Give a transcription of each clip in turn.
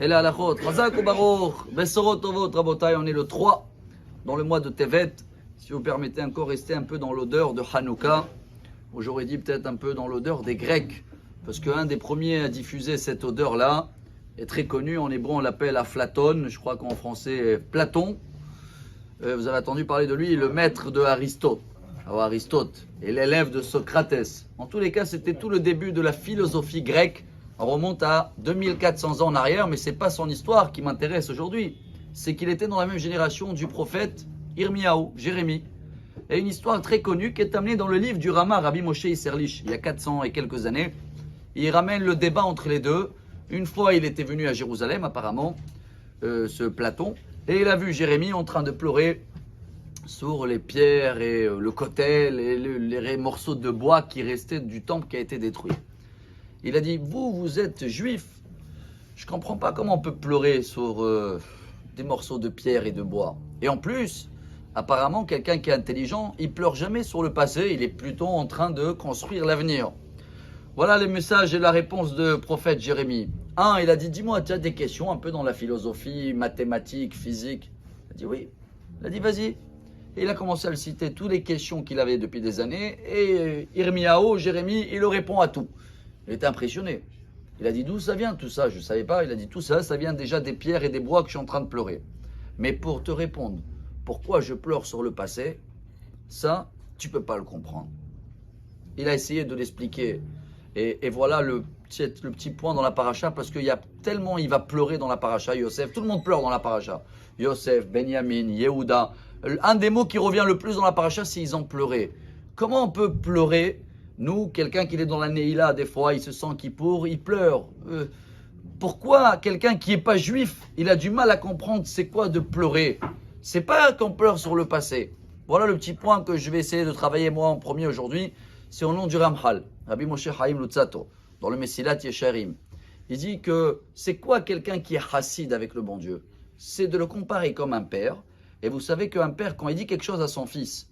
Et la halachot, Chazak ou Baruch, Besorot Tovot, Rabotai, on est le 3 dans le mois de Tevet. Si vous permettez encore rester un peu dans l'odeur de Hanouka, ou j'aurais dit peut-être un peu dans l'odeur des Grecs, parce qu'un des premiers à diffuser cette odeur-là est très connu. En hébreu, on l'appelle Aflaton, je crois qu'en français, Platon. Vous avez entendu parler de lui, le maître de Aristote. Alors Aristote est l'élève de Socrate. En tous les cas, c'était tout le début de la philosophie grecque. On remonte à 2400 ans en arrière, mais ce n'est pas son histoire qui m'intéresse aujourd'hui. C'est qu'il était dans la même génération du prophète Irmiyahu, Jérémie. Et une histoire très connue qui est amenée dans le livre du Rama, Rabbi Moshe Isserlich, il y a 400 et quelques années. Il ramène le débat entre les deux. Une fois, il était venu à Jérusalem, apparemment, ce Platon, et il a vu Jérémie en train de pleurer sur les pierres et le kotel et les morceaux de bois qui restaient du temple qui a été détruit. Il a dit, vous êtes juif, je ne comprends pas comment on peut pleurer sur des morceaux de pierre et de bois. Et en plus, apparemment, quelqu'un qui est intelligent, il ne pleure jamais sur le passé, il est plutôt en train de construire l'avenir. Voilà les messages et la réponse du prophète Jérémie. Il a dit, dis-moi, tu as des questions un peu dans la philosophie, mathématiques, physique? Il a dit oui. Il a dit, vas-y. Et il a commencé à le citer, toutes les questions qu'il avait depuis des années. Et Irmiyahu, Jérémie, il le répond à tout. Il était impressionné. Il a dit, d'où ça vient tout ça? Je ne savais pas. Il a dit, tout ça, ça vient déjà des pierres et des bois que je suis en train de pleurer. Mais pour te répondre, pourquoi je pleure sur le passé, ça, tu ne peux pas le comprendre. Il a essayé de l'expliquer. Et voilà le petit point dans la paracha, parce qu'il y a tellement, il va pleurer dans la paracha, Yosef. Tout le monde pleure dans la paracha. Yosef, Benyamin, Yehuda. Un des mots qui revient le plus dans la paracha, c'est ils ont pleuré. Comment on peut pleurer? Nous, quelqu'un qui est dans la Neila, des fois, il se sent Kippour, il pleure. Pourquoi quelqu'un qui n'est pas juif, il a du mal à comprendre c'est quoi de pleurer? C'est pas qu'on pleure sur le passé. Voilà le petit point que je vais essayer de travailler moi en premier aujourd'hui. C'est au nom du Ramchal, Rabbi Moshe Chaim Luzzatto, dans le Mesilat Yesharim. Il dit que c'est quoi quelqu'un qui est chassid avec le bon Dieu? C'est de le comparer comme un père. Et vous savez qu'un père, quand il dit quelque chose à son fils,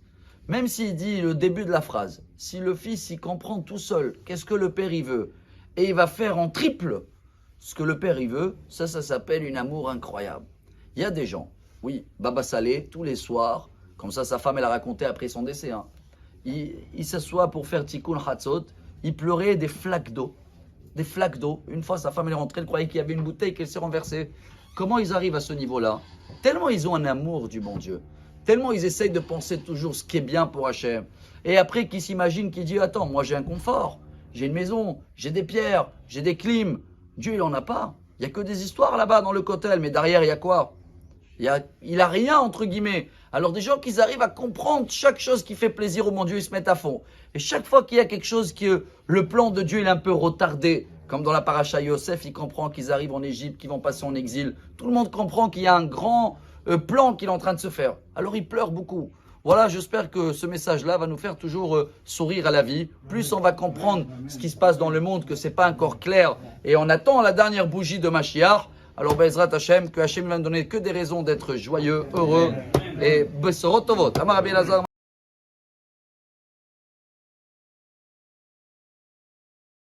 même s'il dit le début de la phrase, si le fils il comprend tout seul qu'est-ce que le père il veut, et il va faire en triple ce que le père il veut, ça s'appelle une amour incroyable. Il y a des gens, oui, Baba Salé, tous les soirs, comme ça sa femme elle a raconté après son décès, il s'assoit pour faire Tikkun Hatzot, il pleurait des flaques d'eau. Des flaques d'eau. Une fois, sa femme elle est rentrée, elle croyait qu'il y avait une bouteille qu'elle s'est renversée. Comment ils arrivent à ce niveau-là? Tellement ils ont un amour du bon Dieu. Tellement ils essayent de penser toujours ce qui est bien pour Hachem. Et après, qu'ils s'imaginent, qu'ils disent, attends, moi j'ai un confort, j'ai une maison, j'ai des pierres, j'ai des clims. Dieu, il en a pas. Il n'y a que des histoires là-bas dans le kotel, mais derrière, il y a quoi? Il a rien, entre guillemets. Alors des gens qui arrivent à comprendre chaque chose qui fait plaisir au bon Dieu, ils se mettent à fond. Et chaque fois qu'il y a quelque chose que le plan de Dieu il est un peu retardé, comme dans la paracha Yosef, il comprend qu'ils arrivent en Égypte, qu'ils vont passer en exil. Tout le monde comprend qu'il y a un grand plan qu'il est en train de se faire. Alors il pleure beaucoup. Voilà, j'espère que ce message-là va nous faire toujours sourire à la vie. Plus on va comprendre ce qui se passe dans le monde, que c'est pas encore clair, et on attend la dernière bougie de Mashiach. Alors, Bezrat Hashem, que Hashem va nous donner que des raisons d'être joyeux, heureux et Besorot Tovot. Amar Rabbi Elazar.